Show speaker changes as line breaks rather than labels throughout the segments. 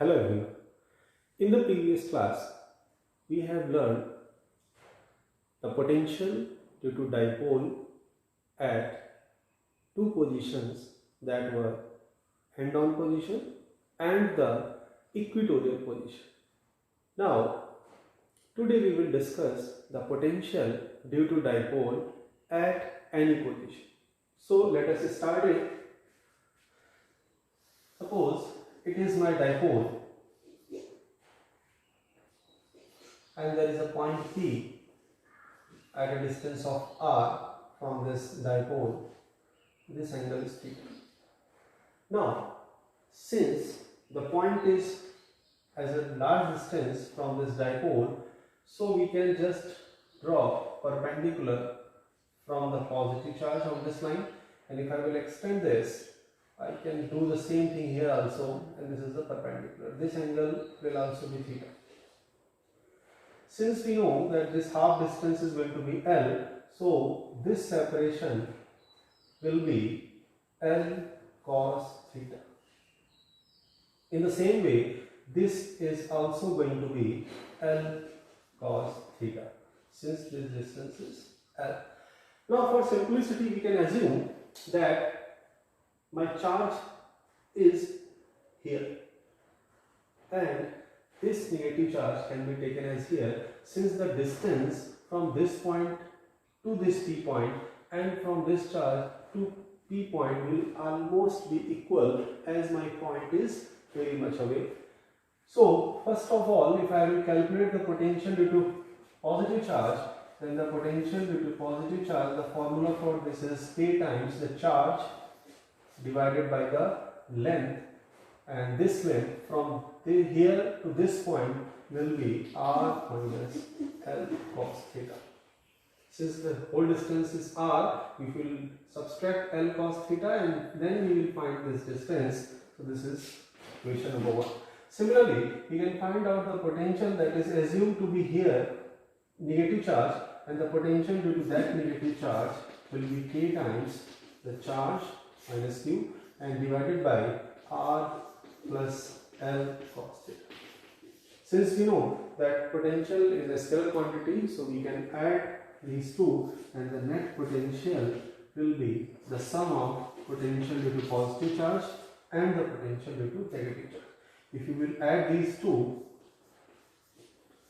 Hello everyone. In the previous class, we have learned the potential due to dipole at two positions, that were end-on position and the equatorial position. Now, today we will discuss the potential due to dipole at any position. So let us start it. Suppose it is my dipole and there is a point P at a distance of r from this dipole. This angle is theta. Now, since the point is as a large distance from this dipole, so we can just draw perpendicular from the positive charge on this line, and if I will extend this, I can do the same thing here also, and this is the perpendicular. This angle will also be theta. Since we know that this half distance is going to be L, so this separation will be L cos theta. In the same way, this is also going to be L cos theta, since this distance is L. Now, for simplicity, we can assume that my charge is here and this negative charge can be taken as here, since the distance from this point to this P point and from this charge to P point will almost be equal, as my point is very much away. So first of all, if I will calculate the potential due to positive charge, then the potential due to positive charge, the formula for this is K times the charge divided by the length, and this length from here to this point will be r minus L cos theta. Since the whole distance is r, we will subtract L cos theta and then we will find this distance. So this is equation number 1. Similarly, we can find out the potential that is assumed to be here, negative charge, and the potential due to that negative charge will be K times the charge minus Q and divided by R plus L cos theta. Since we know that potential is a scalar quantity, so we can add these two, and the net potential will be the sum of potential due to positive charge and the potential due to negative charge. If you will add these two,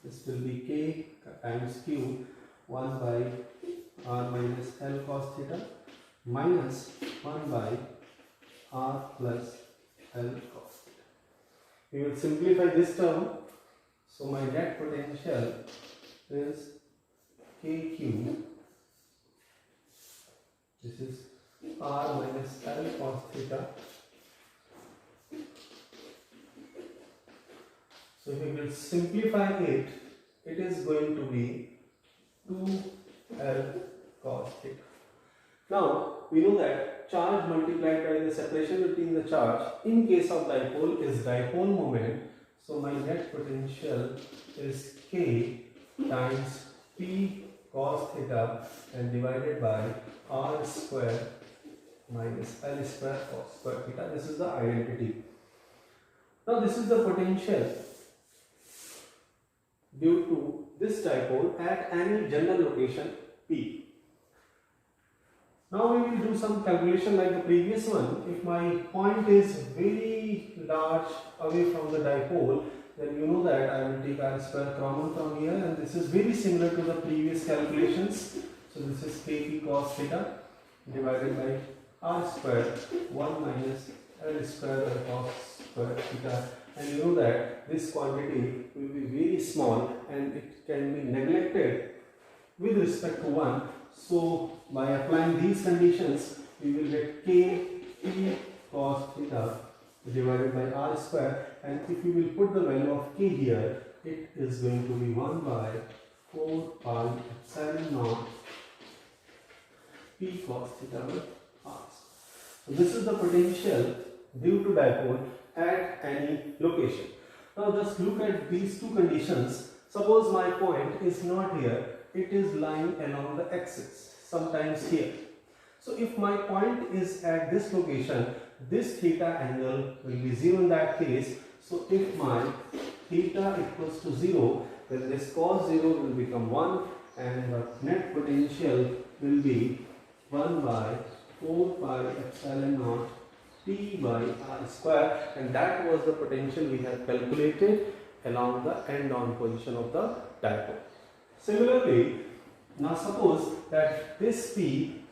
this will be K times Q 1 by R minus L cos theta minus 1 by R plus L cos theta. We will simplify this term, so my net potential is KQ, this is R minus L cos theta. So if we will simplify it, it is going to be 2L cos theta. Now, we know that charge multiplied by the separation between the charge in case of dipole is dipole moment. So my net potential is K times P cos theta and divided by R square minus L square cos square theta. This is the identity. Now this is the potential due to this dipole at any general location P. Now we will do some calculation like the previous one. If my point is very large away from the dipole, then you know that I will take R square common from here, and this is very similar to the previous calculations. So this is Kp cos theta divided by R square 1 minus L square cos square theta, and you know that this quantity will be very small and it can be neglected with respect to 1. So by applying these conditions, we will get Kp cos theta divided by R square, and if we will put the value of K here, it is going to be 1 by 4 pi epsilon naught P cos theta by R. So this is the potential due to dipole at any location. Now just look at these two conditions. Suppose my point is not here, it is lying along the axis, sometimes here. So if my point is at this location, this theta angle will be 0 in that case. So if my theta equals to 0, then this cos 0 will become 1 and the net potential will be 1 by 4 pi epsilon naught P by R square, and that was the potential we have calculated along the end-on position of the dipole. Similarly, now suppose that this P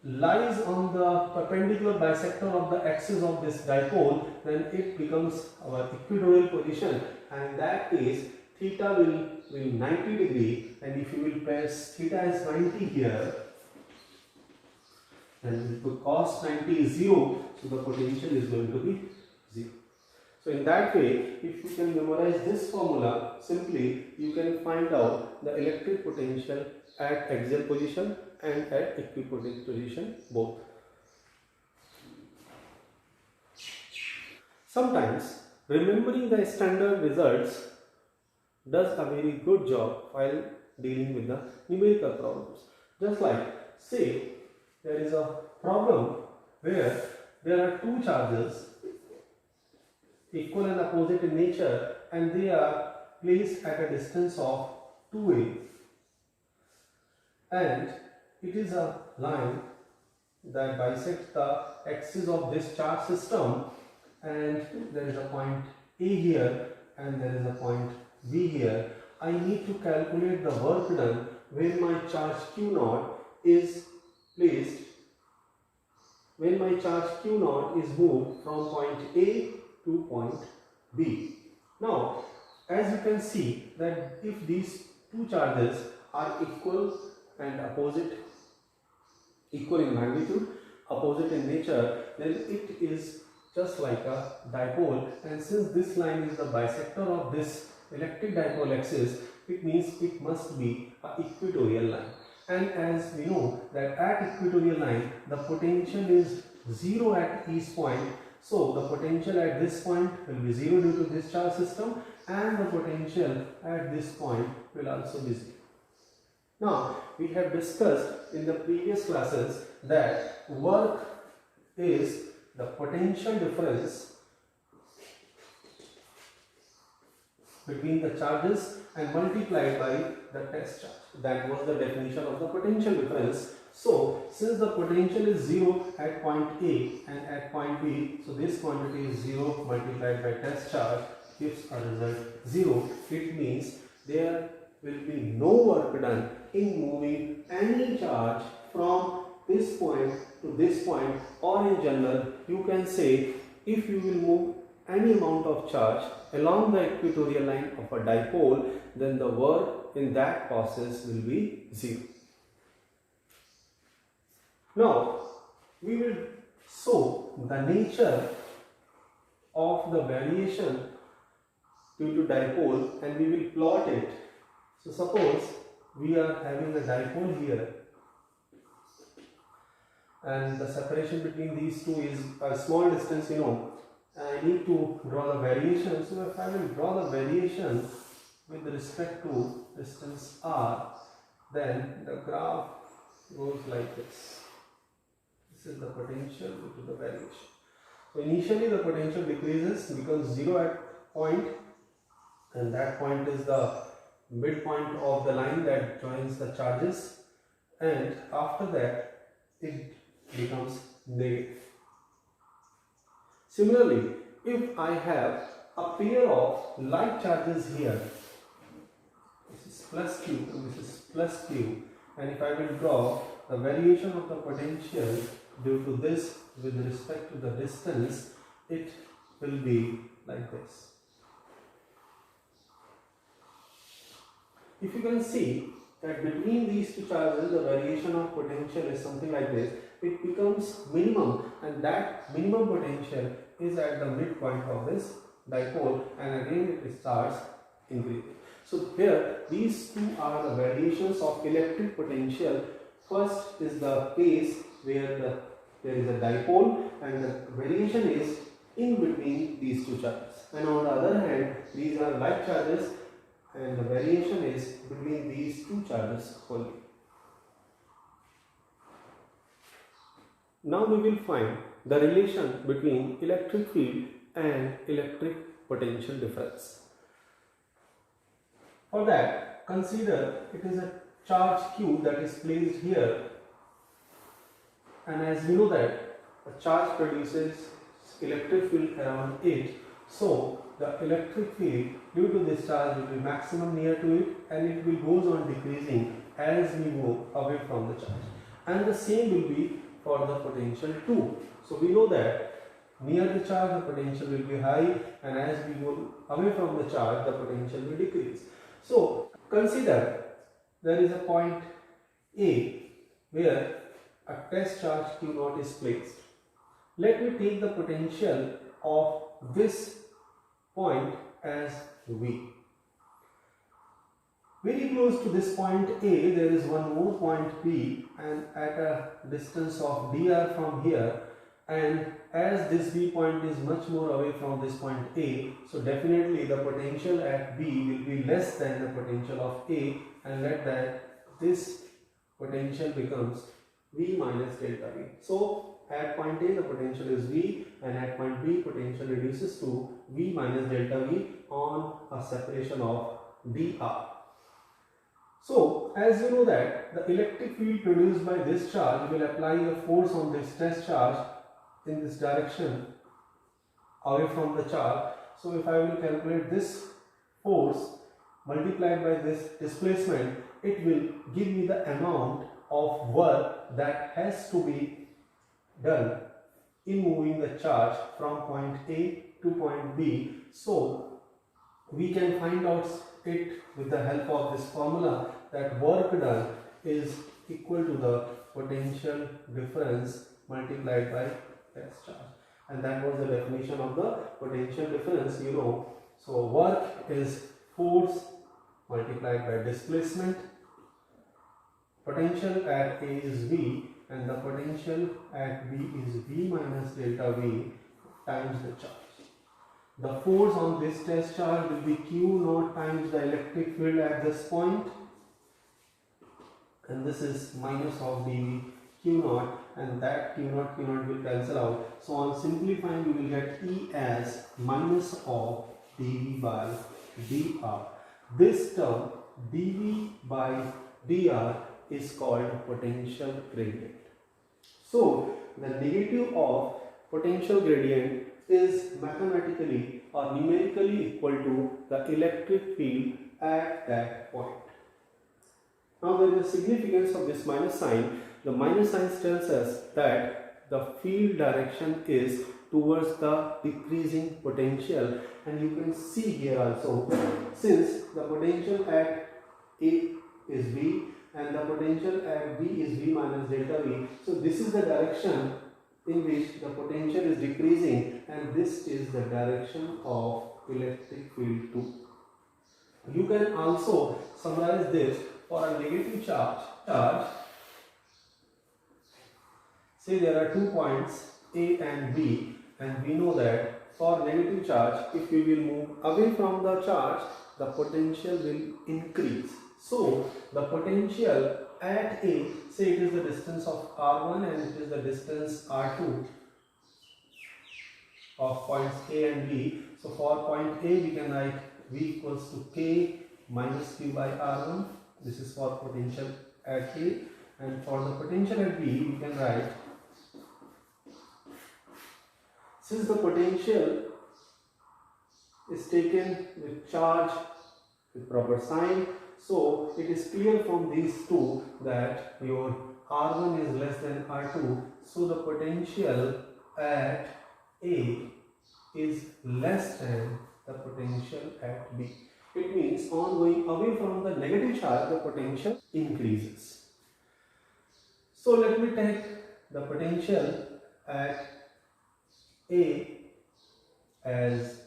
lies on the perpendicular bisector of the axis of this dipole, then it becomes our equatorial position, and in that case theta will 90 degree, and if you will place theta as 90 here, then cos 90 is 0, so the potential is going to be 0. So in that way, if you can memorize this formula, simply you can find out the electric potential at axial position and at equipotential position both. Sometimes remembering the standard results does a very good job while dealing with the numerical problems. Just like, say, there is a problem where there are two charges equal and opposite in nature and they are placed at a distance of 2a, and it is a line that bisects the axis of this charge system, and there is a point A here and there is a point B here. I need to calculate the work done when my charge Q0 is placed, when my charge Q0 is moved from point A to point B. Now, as you can see that if these two charges are equal and opposite, equal in magnitude, opposite in nature, then it is just like a dipole, and since this line is the bisector of this electric dipole axis, it means it must be an equatorial line. And as we know that at equatorial line the potential is 0 at each point, so the potential at this point will be 0 due to this charge system, and the potential at this point will also be 0. Now, we have discussed in the previous classes that work is the potential difference between the charges and multiplied by the test charge. That was the definition of the potential difference. So, since the potential is 0 at point A and at point B, so this quantity is 0 multiplied by test charge gives a result 0. It means there will be no work done in moving any charge from this point to this point, or in general you can say if you will move any amount of charge along the equatorial line of a dipole, then the work in that process will be 0. Now, we will show the nature of the variation due to dipole and we will plot it. So, suppose we are having a dipole here and the separation between these two is a small distance, I need to draw the variation. So, if I will draw the variation with respect to distance r, then the graph goes like this. This is the potential due to the variation. So, initially the potential decreases, becomes 0 at point, and that point is the midpoint of the line that joins the charges, and after that it becomes negative. Similarly, if I have a pair of like charges here, this is plus q and this is plus q, and if I will draw the variation of the potential due to this with respect to the distance, it will be like this. If you can see that between these two charges the variation of potential is something like this, it becomes minimum, and that minimum potential is at the midpoint of this dipole, and again it starts increasing. So here these two are the variations of electric potential. First is the case where there is a dipole and the variation is in between these two charges, and on the other hand these are like charges and the variation is between these two charges only. Now we will find the relation between electric field and electric potential difference. For that, consider it is a charge Q that is placed here, and as we know that a charge produces electric field around it, so the electric field due to this charge will be maximum near to it, and it will goes on decreasing as we move away from the charge. And the same will be for the potential too. So we know that near the charge the potential will be high, and as we go away from the charge the potential will decrease. So consider there is a point A where a test charge Q0 is placed. Let me take the potential of this point as V. Very close to this point A, there is one more point B, and at a distance of dr from here, and as this B point is much more away from this point A, so definitely the potential at B will be less than the potential of A, and let that this potential becomes V minus delta V. So at point A the potential is V, and at point B potential reduces to V minus delta V on a separation of dr. So as you know that the electric field produced by this charge will apply a force on this test charge in this direction away from the charge. So if I will calculate this force multiplied by this displacement, it will give me the amount of work that has to be done in moving the charge from point A to point B. So we can find out it with the help of this formula, that work done is equal to the potential difference multiplied by test charge, and that was the definition of the potential difference, you know. So work is force multiplied by displacement, potential at A is V, and the potential at B is V minus delta V times the charge. The force on this test charge will be Q0 times the electric field at this point, and this is minus of dV Q0, and that Q0 will cancel out. So on simplifying, we will get E as minus of dV by dr. This term dV by dr is called potential gradient. So the negative of potential gradient is mathematically or numerically equal to the electric field at that point. Now there is a significance of this minus sign. The minus sign tells us that the field direction is towards the decreasing potential, and you can see here also, since the potential at A is V and the potential at B is V minus delta V, so this is the direction in which the potential is decreasing, and this is the direction of electric field too. You can also summarize this for a negative charge. Say there are 2 points A and B, and we know that for negative charge, if we will move away from the charge, the potential will increase. So the potential at A, say it is the distance of R1 and it is the distance R2 of points A and B. So for point A we can write V equals to K minus Q by R1. This is for potential at A, and for the potential at B we can write, since the potential is taken with charge with proper sign, so it is clear from these two that your R1 is less than R2, so the potential at A is less than the potential at B. It means on going away from the negative charge, the potential increases. So let me take the potential at A as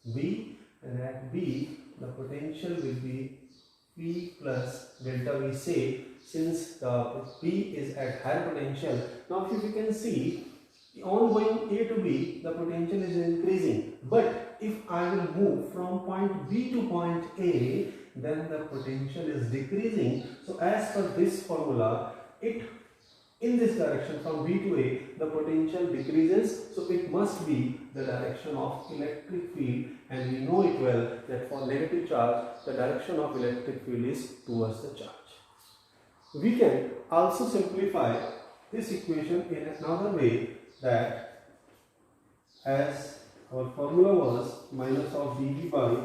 V, and at B the potential will be V plus delta V, say, since the B is at higher potential. Now if you can see, on going A to B the potential is increasing, but if I will move from point B to point A, then the potential is decreasing. So as per this formula, it in this direction from B to A, the potential decreases, so it must be the direction of electric field, and we know it well that for negative charge, the direction of electric field is towards the charge. We can also simplify this equation in another way, that as our formula was minus of dV by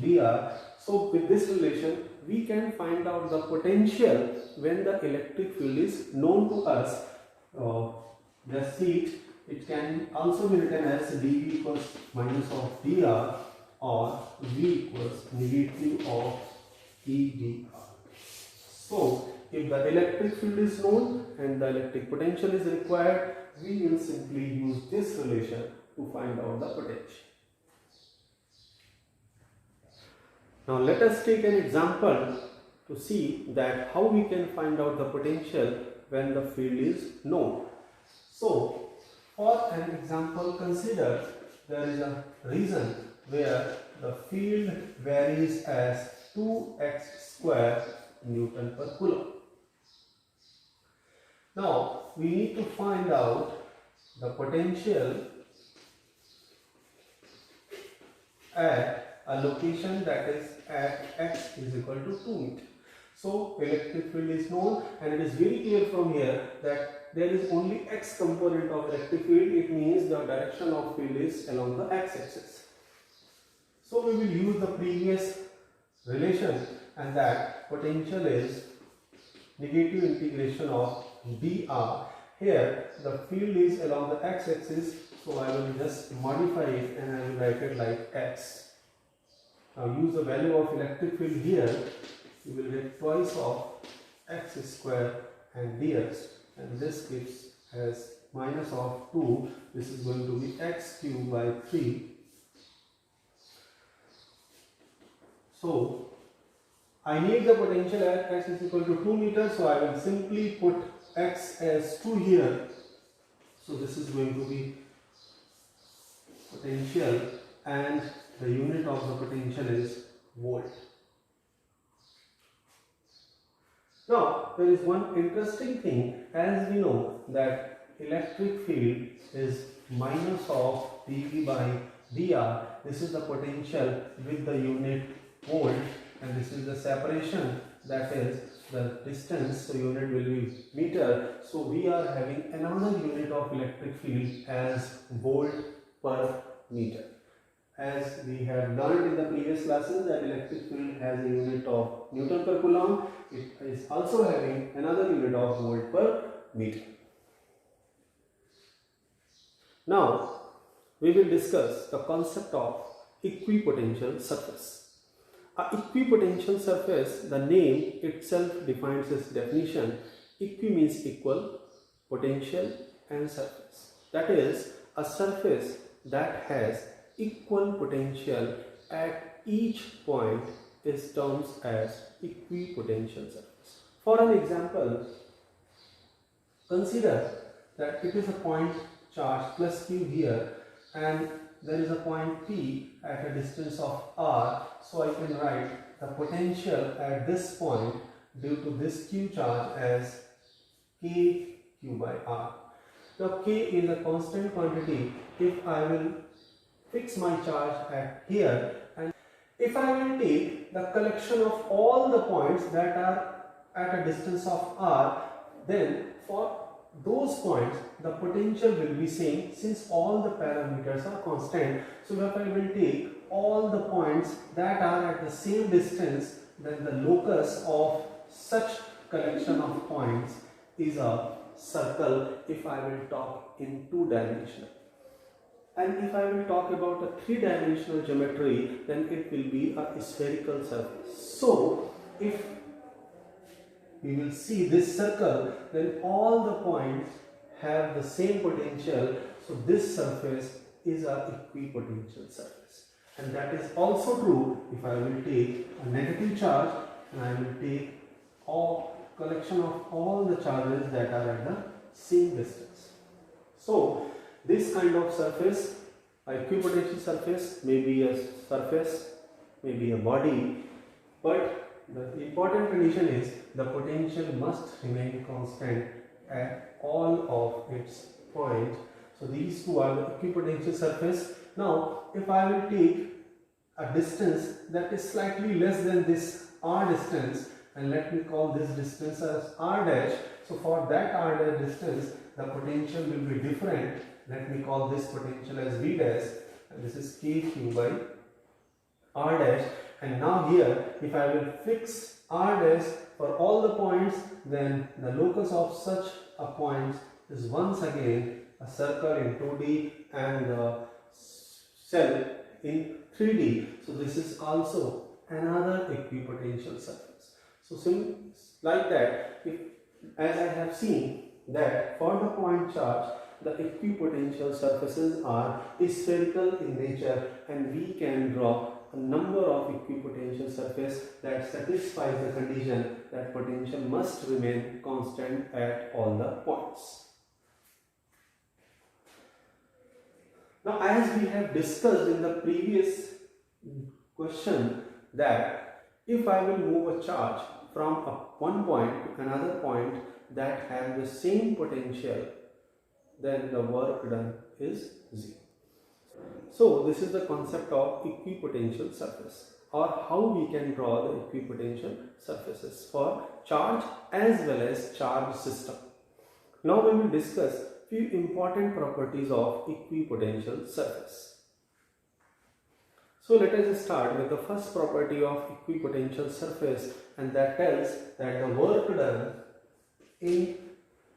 dr, so with this relation we can find out the potential when the electric field is known to us. Just see it can also be written as dV equals minus of dr or V equals negative of dr. So if the electric field is known and the electric potential is required, we will simply use this relation to find out the potential. Now let us take an example to see that how we can find out the potential when the field is known. So for an example, consider there is a region where the field varies as 2x square Newton per coulomb. Now we need to find out the potential at a location that is at x is equal to 2 meter. So electric field is known, and it is very clear from here that there is only x component of electric field. It means the direction of field is along the x-axis. So we will use the previous relation, and that potential is negative integration of dr. Here the field is along the x-axis, so I will just modify it and I will write it like x. Now use the value of electric field here, you will get twice of x square and dx, and this gives as minus of 2, this is going to be x cube by 3. So I need the potential at x is equal to 2 meters, so I will simply put x as 2 here. So this is going to be potential, and the unit of the potential is volt. Now there is one interesting thing, as we know that electric field is minus of dV by dr. This is the potential with the unit volt, and this is the separation, that is the distance, so unit will be meter. So we are having another unit of electric field as volt per meter. As we have learned in the previous classes that electric field has a unit of Newton per coulomb, it is also having another unit of volt per meter. Now we will discuss the concept of equipotential surface. A equipotential surface, the name itself defines its definition. Equi means equal, potential and surface. That is a surface that has equal potential at each point is termed as equipotential surface. For an example, consider that it is a point charge plus q here, and there is a point P at a distance of r, so I can write the potential at this point due to this q charge as k q by r. Now k is a constant quantity. If I will fix my charge at here, and if I will take the collection of all the points that are at a distance of r, then for those points the potential will be same, since all the parameters are constant. So if I will take all the points that are at the same distance, then the locus of such collection of points is a circle if I will talk in 2-dimensional. And if I will talk about a 3-dimensional geometry, then it will be a spherical surface. So if we will see this circle, then all the points have the same potential, so this surface is a equipotential surface. And that is also true if I will take a negative charge and I will take all collection of all the charges that are at the same distance. So this kind of surface, a equipotential surface, may be a surface, may be a body, but the important condition is the potential must remain constant at all of its points. So these two are the equipotential surface. Now if I will take a distance that is slightly less than this r distance, and let me call this distance as r dash. So for that r dash distance, the potential will be different. Let me call this potential as v dash, and this is kq by r dash. And now here, if I will fix r dash for all the points, then the locus of such a point is once again a circle in 2D and the cell in 3D. So this is also another equipotential surface. So like that, as I have seen that for the point charge, the equipotential surfaces are spherical in nature, and we can draw a number of equipotential surface that satisfies the condition that potential must remain constant at all the points. Now, as we have discussed in the previous question, that if I will move a charge from one point to another point that have the same potential, then the work done is 0. So this is the concept of equipotential surface, or how we can draw the equipotential surfaces for charge as well as charge system. Now we will discuss few important properties of equipotential surface. So let us start with the first property of equipotential surface, and that tells that the work done in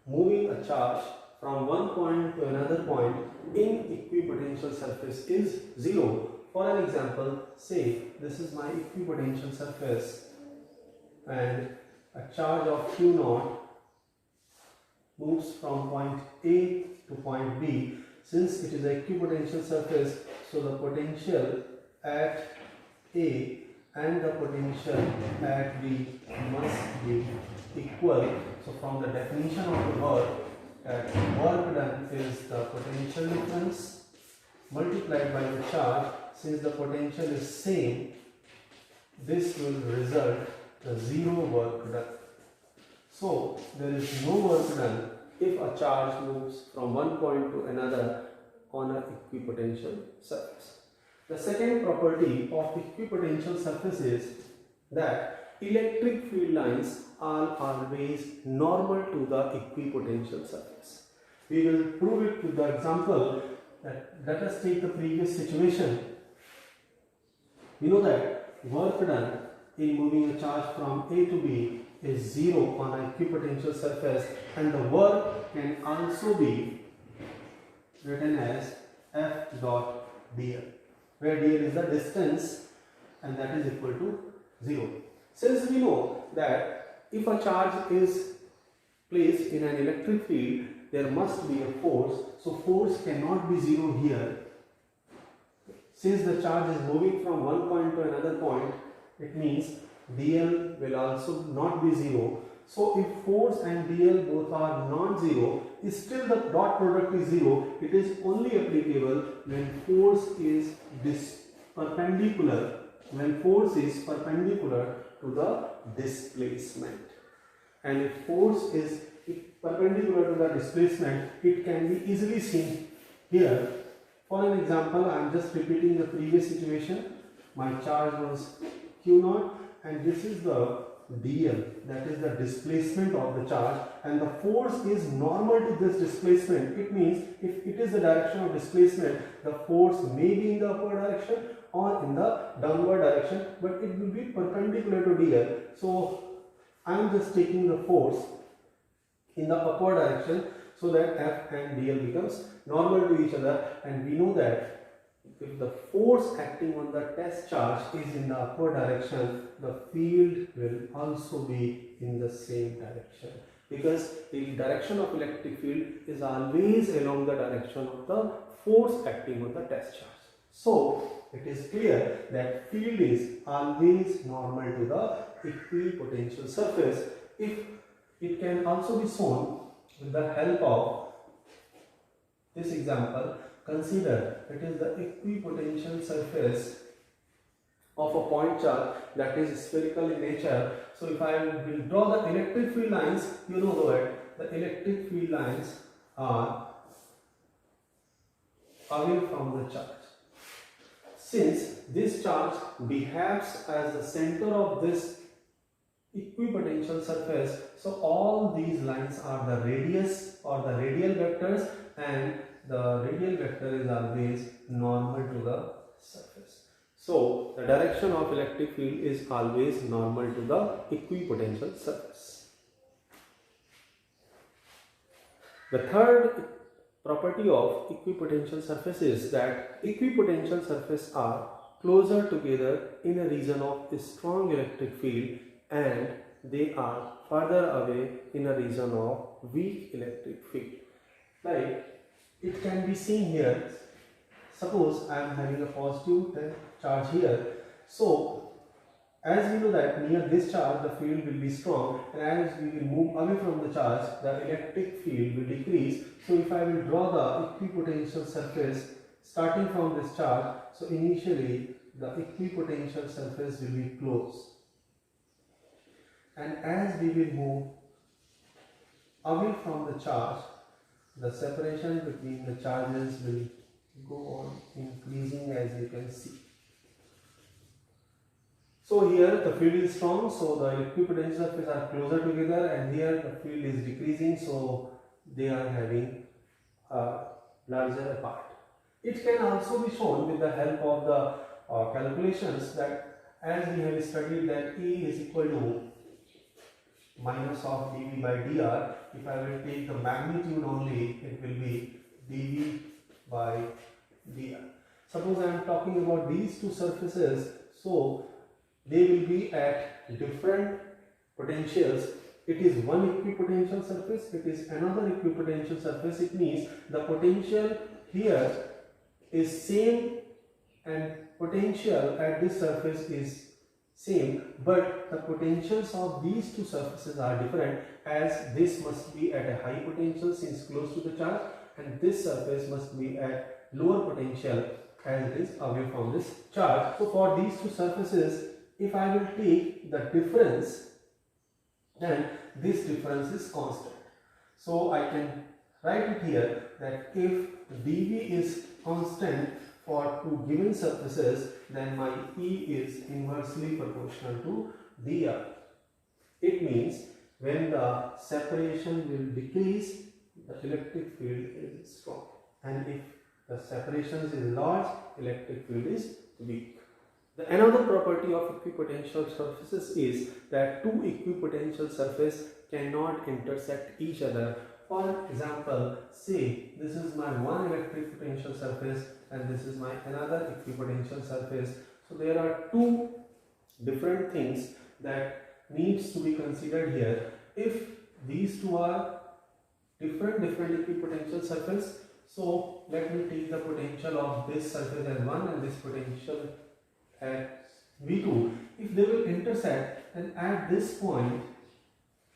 moving a charge from one point to another point in equipotential surface is 0. For an example, say this is my equipotential surface and a charge of Q naught moves from point A to point B. Since it is an equipotential surface, so the potential at A and the potential at B must be equal. So from the definition of the work, that work done is the potential difference multiplied by the charge. Since the potential is same, this will result the 0 work done. So there is no work done if a charge moves from one point to another on an equipotential surface. The second property of equipotential surface is that electric field lines are always normal to the equipotential surface. We will prove it with the example that let us take the previous situation. We know that work done in moving a charge from A to B is 0 on an equipotential surface, and the work can also be written as F dot dl, where dl is the distance and that is equal to 0. Since we know that if a charge is placed in an electric field, there must be a force, so force cannot be 0 here. Since the charge is moving from one point to another point, it means dl will also not be 0. So if force and dl both are non-zero, still the dot product is 0. It is only applicable when force is perpendicular. When force is perpendicular to the displacement, and if force is perpendicular to the displacement, it can be easily seen here. For an example, I am just repeating the previous situation. My charge was Q naught, and this is the dl, that is the displacement of the charge, and the force is normal to this displacement. It means if it is the direction of displacement, the force may be in the upward direction or in the downward direction, but it will be perpendicular to dl. So I am just taking the force in the upward direction so that F and dl becomes normal to each other, and we know that if the force acting on the test charge is in the upward direction, the field will also be in the same direction, because the direction of electric field is always along the direction of the force acting on the test charge. So it is clear that field is always normal to the equipotential surface. If it can also be shown with the help of this example, consider it is the equipotential surface of a point charge that is spherical in nature. So if I will draw the electric field lines, you know that the electric field lines are away from the charge. Since this charge behaves as the center of this equipotential surface, so all these lines are the radius or the radial vectors, and the radial vector is always normal to the surface. So the direction of electric field is always normal to the equipotential surface. The third property of equipotential surface is that equipotential surfaces are closer together in a region of a strong electric field, and they are further away in a region of weak electric field. Like it can be seen here. Suppose I am having a positive charge here. So as we know that near this charge the field will be strong, and as we will move away from the charge the electric field will decrease. So if I will draw the equipotential surface starting from this charge, so initially the equipotential surface will be close, and as we will move away from the charge the separation between the charges will go on increasing, as you can see. So here the field is strong, so the equipotential surfaces are closer together, and here the field is decreasing, so they are having a larger apart. It can also be shown with the help of the calculations, that as we have studied that E is equal to minus of dV by dr. If I will take the magnitude only, it will be dV by dr. Suppose I am talking about these two surfaces, so they will be at different potentials. It is one equipotential surface, it is another equipotential surface. It means the potential here is same and potential at this surface is same, but the potentials of these two surfaces are different, as this must be at a high potential since close to the charge, and this surface must be at lower potential as it is away from this charge. So for these two surfaces, if I will take the difference, then this difference is constant. So I can write it here that if dV is constant for two given surfaces, then my E is inversely proportional to dr. It means when the separation will decrease, the electric field is strong, and if the separation is large, electric field is weak. Another property of equipotential surfaces is that two equipotential surfaces cannot intersect each other. For example, say this is my one electric potential surface and this is my another equipotential surface. So there are two different things that needs to be considered here. If these two are different equipotential surface, so let me take the potential of this surface as 1 and this potential at V2. If they will intersect, then at this point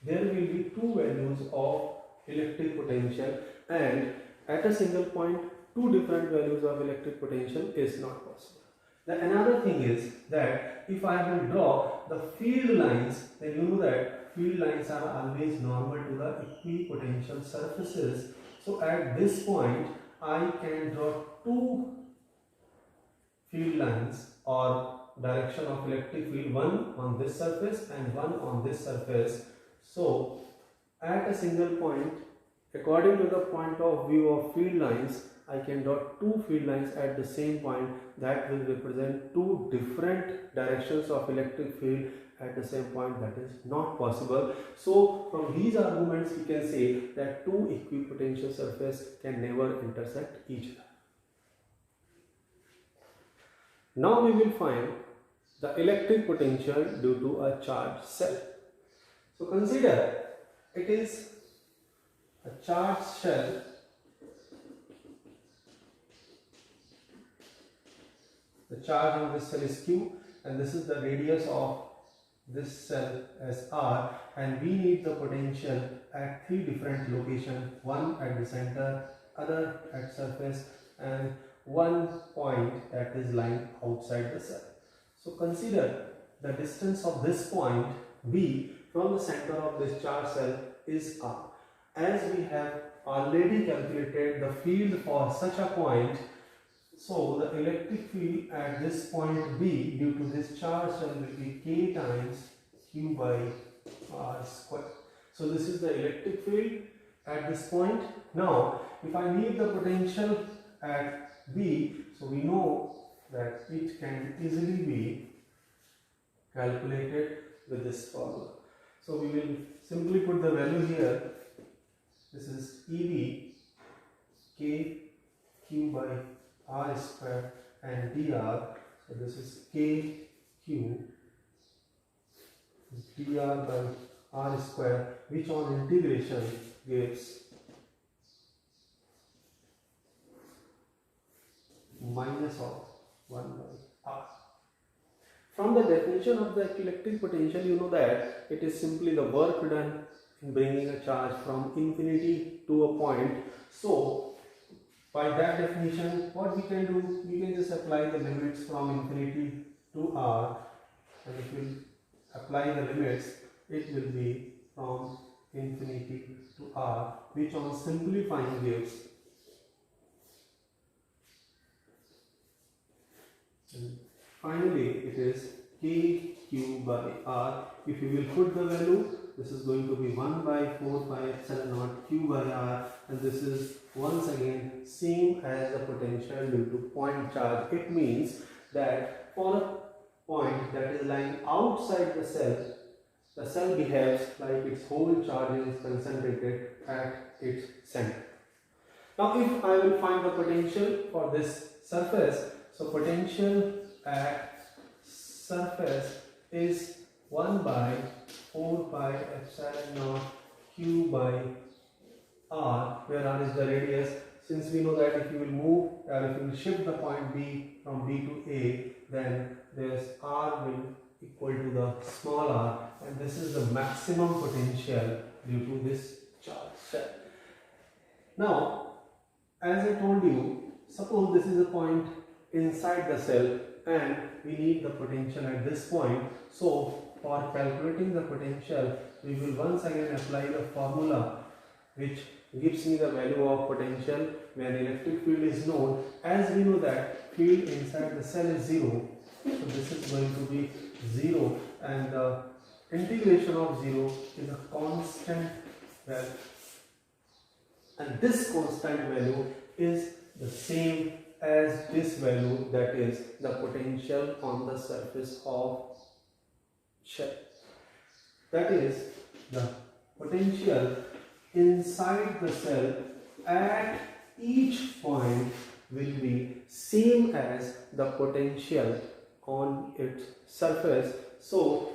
there will be two values of electric potential, and at a single point two different values of electric potential is not possible. The another thing is that if I will draw the field lines, then you know that field lines are always normal to the equipotential surfaces. So at this point I can draw two field lines or direction of electric field, one on this surface and one on this surface. So at a single point, according to the point of view of field lines, I can draw two field lines at the same point that will represent two different directions of electric field at the same point. That is not possible. So from these arguments we can say that two equipotential surfaces can never intersect each other. Now we will find the electric potential due to a charged cell. So consider it is a charged shell the charge on this cell is Q, and this is the radius of this cell as R, and we need the potential at three different locations, one at the center, other at surface, and one point that is lying outside the cell. So consider the distance of this point B from the center of this charged cell is R. as we have already calculated the field for such a point, so the electric field at this point B due to this charge cell will be K times Q by R square. So this is the electric field at this point. Now if I need the potential at B, so we know that it can easily be calculated with this formula. So we will simply put the value here. This is EB K Q by R square and dr. So this is K Q dr by R square, which on integration gives minus of 1 by R. From the definition of the electric potential, you know that it is simply the work done in bringing a charge from infinity to a point. So by that definition, what we can do, we can just apply the limits from infinity to R, and if we apply the limits, it will be from infinity to R, which on simplifying gives, and finally it is K Q by R. If you will put the value, this is going to be 1 by 4 pi epsilon naught Q by R, and this is once again same as the potential due to point charge. It means that for a point that is lying outside the cell behaves like its whole charge is concentrated at its center. Now if I will find the potential for this surface, so potential at surface is 1 by 4 pi epsilon naught Q by R, where R is the radius. Since we know that if you will move or if you will shift the point B from B to A, then this R will equal to the small r, and this is the maximum potential due to this charge cell. Now, as I told you, suppose this is a point inside the cell and we need the potential at this point. So for calculating the potential, we will once again apply the formula which gives me the value of potential when electric field is known. As we know that field inside the cell is 0, so this is going to be 0, and the integration of 0 is a constant value, and this constant value is the same as this value, that is the potential on the surface of shell. That is the potential inside the cell at each point will be same as the potential on its surface. So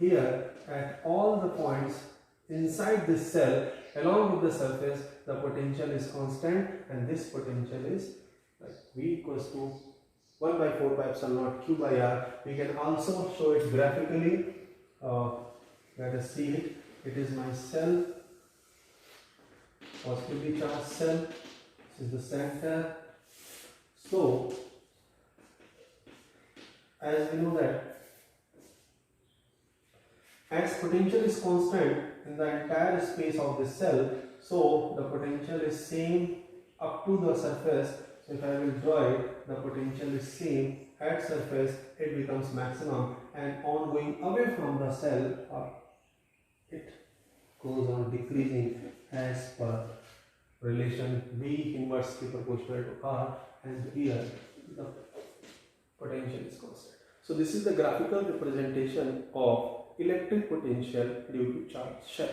here at all the points inside this cell along with the surface, the potential is constant, and this potential is like V equals to 1 by 4 pi epsilon naught Q by R. We can also show it graphically. Let us see it. It is my cell, positively charged cell. This is the center. So as we know that as potential is constant in the entire space of this cell, so the potential is same up to the surface. So if I will draw it, the potential is same at surface, it becomes maximum, and on going away from the cell, it goes on decreasing as per relation V inversely proportional to R, and here the potential is constant. So this is the graphical representation of electric potential due to charge shell.